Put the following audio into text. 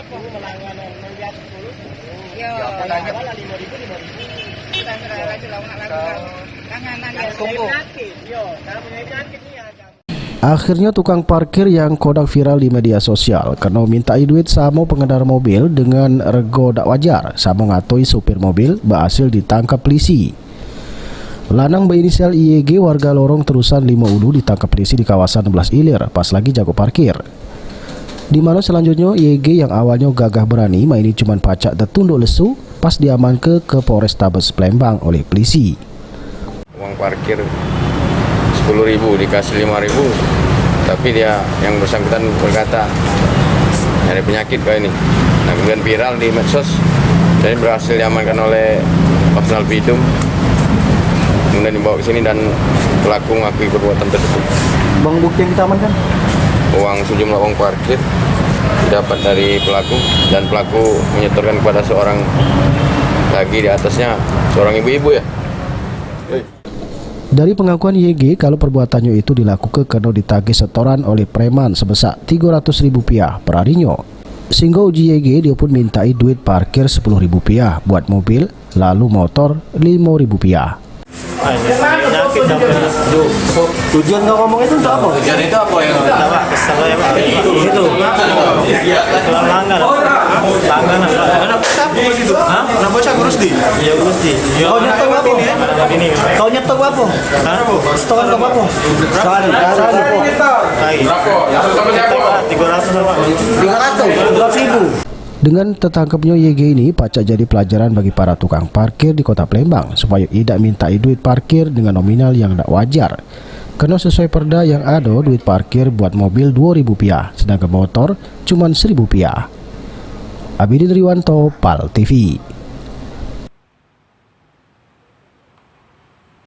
berapa? Melanggar 10. Yo, Malah 5.000. kita lagi lawan langanan ya. Yo, kalau punya penyakit nih ada. Akhirnya tukang parkir yang kodak viral di media sosial karena mintai duit sama pengendara mobil dengan rego dak wajar sama ngatoi supir mobil berhasil ditangkap polisi. Lanang berinisial IEG warga Lorong Terusan 5 Ulu ditangkap polisi di kawasan 16 Ilir pas lagi jago parkir. Di mana selanjutnya IEG yang awalnya gagah berani mainin cuman pacak dan tunduk lesu pas diamankan ke Polrestabes Palembang oleh polisi. Uang parkir 10.000 dikasih 5.000, tapi dia yang bersangkutan berkata ada penyakit kayak ini. Nah, kemudian viral di medsos dan berhasil diamankan oleh Personal Bidum, kemudian dibawa ke sini dan pelaku mengakui perbuatan tersebut. Bang, bukti yang kita amankan? Sejumlah uang parkir didapat dari pelaku dan pelaku menyetorkan kepada seorang lagi di atasnya, seorang ibu-ibu ya. Dari pengakuan YG, kalau perbuatannya itu dilakukan karena ditagih setoran oleh preman sebesar Rp300.000 per harinya. Sehingga uji YG dia pun mintai duit parkir Rp10.000 buat mobil, lalu motor Rp5.000. Penyakit dapat. Tujuan kau ngomong itu untuk apa? Tujuan itu apa yang Kesal ya Pak. Itu. Langganan. Kenapa begitu? Hah? Kenapa saya urus di? Ya urus di. Kau nyetok apa? Ini. Kau nyetok apa? Hah? Setoran kau apa? Sekali. Lagi. 300 apa? 300.000. Dengan tertangkapnya YG ini pacak jadi pelajaran bagi para tukang parkir di kota Palembang supaya tidak mintai duit parkir dengan nominal yang tidak wajar. Karena sesuai perda yang ada duit parkir buat mobil Rp2.000 sedangkan motor cuma Rp1.000. Abidin Riwanto, PAL TV.